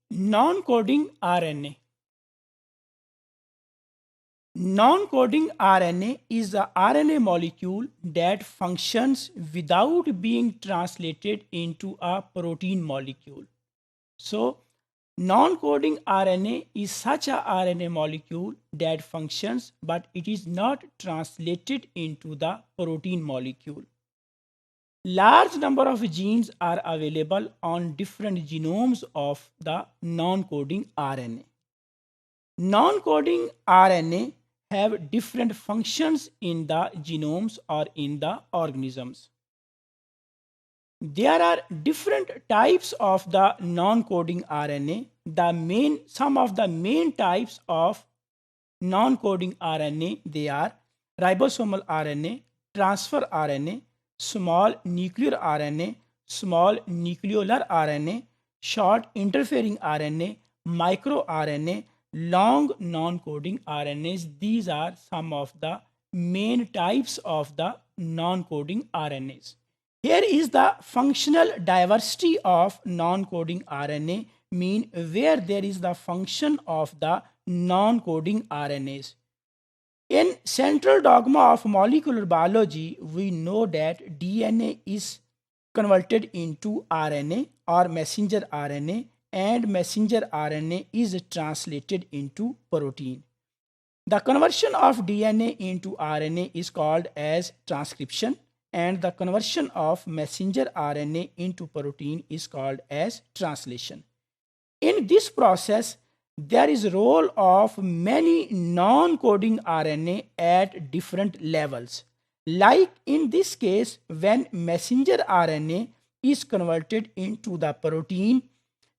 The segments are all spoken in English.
Non-coding RNA. Non-coding RNA is the RNA molecule that functions without being translated into a protein molecule. So, non-coding RNA is such a RNA molecule that functions but it is not translated into the protein molecule. Large number of genes are available on different genomes of the non-coding RNA. Non-coding RNA have different functions in the genomes or in the organisms. There are different types of the non-coding RNA. Some of the main types of non-coding RNA, they are ribosomal RNA, transfer RNA, small nuclear RNA, small nucleolar RNA, short interfering RNA, micro RNA, long non-coding RNAs. These are some of the main types of the non-coding RNAs. Here is the functional diversity of non-coding RNA, mean where there is the function of the non-coding RNAs. In central dogma of molecular biology, we know that DNA is converted into RNA or messenger RNA, and messenger RNA is translated into protein. The conversion of DNA into RNA is called as transcription, and the conversion of messenger RNA into protein is called as translation. In this process, there is a role of many non-coding RNA at different levels. Like in this case, when messenger RNA is converted into the protein,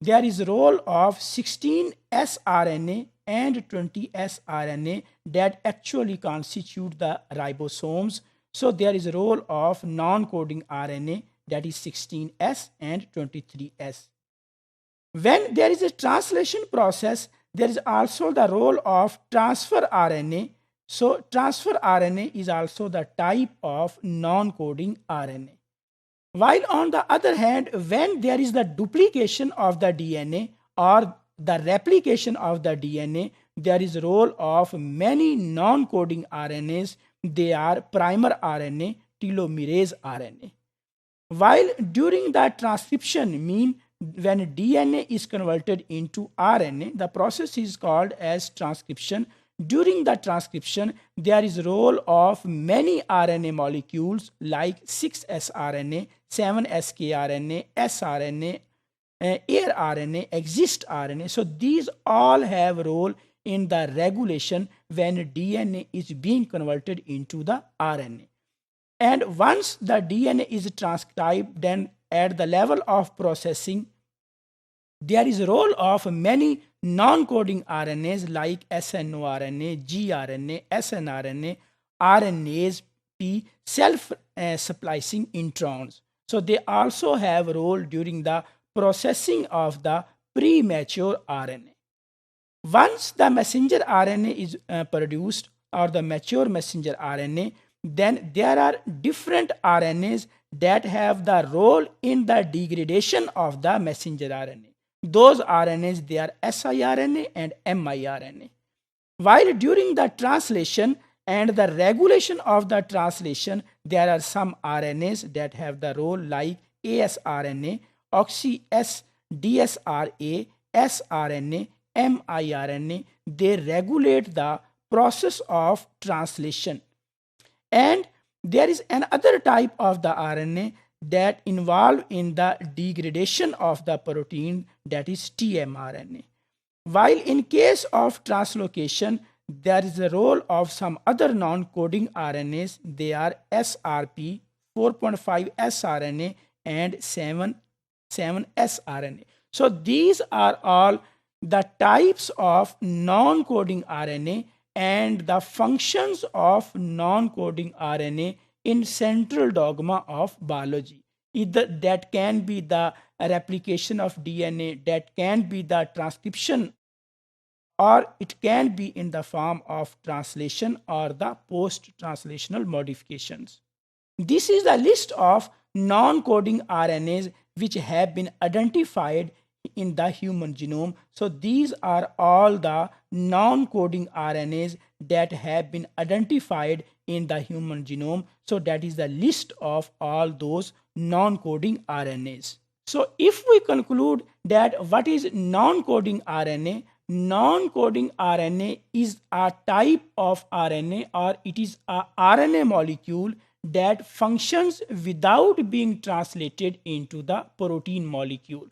there is a role of 16 sRNA and 20 sRNA that actually constitute the ribosomes. So there is a role of non-coding RNA, that is 16S and 23S. When there is a translation process, there is also the role of transfer RNA. So transfer RNA is also the type of non-coding RNA. While on the other hand, when there is the duplication of the DNA or the replication of the DNA, there is a role of many non-coding RNAs. They are primer RNA, telomerase RNA. While during the transcription, mean when DNA is converted into RNA, the process is called as transcription. During the transcription, there is a role of many RNA molecules like 6sRNA, 7skRNA, sRNA, air RNA, exist RNA. So these all have a role in the regulation when DNA is being converted into the RNA. And once the DNA is transcribed, then at the level of processing, there is a role of many non-coding RNAs like snRNA, gRNA, snRNA, RNase P, self-splicing introns. So they also have a role during the processing of the premature RNA. Once the messenger RNA is produced, or the mature messenger RNA, then there are different RNAs that have the role in the degradation of the messenger RNA. Those RNAs, they are siRNA and miRNA. While during the translation and the regulation of the translation, there are some RNAs that have the role like asRNA, oxy-S, dsRA, sRNA, miRNA. They regulate the process of translation. And there is another type of the RNA that involve in the degradation of the protein, that is tmRNA. While in case of translocation, there is a role of some other non-coding RNAs. They are SRP, 4.5 sRNA, and 7 sRNA. So these are all the types of non-coding RNA and the functions of non-coding RNA in central dogma of biology. Either that can be the replication of DNA, that can be the transcription, or it can be in the form of translation or the post-translational modifications. This is a list of non-coding RNAs which have been identified in the human genome. So these are all the non-coding RNAs that have been identified in the human genome. So that is the list of all those non-coding RNAs. So if we conclude that what is non-coding RNA, non-coding RNA is a type of RNA, or it is a RNA molecule that functions without being translated into the protein molecule.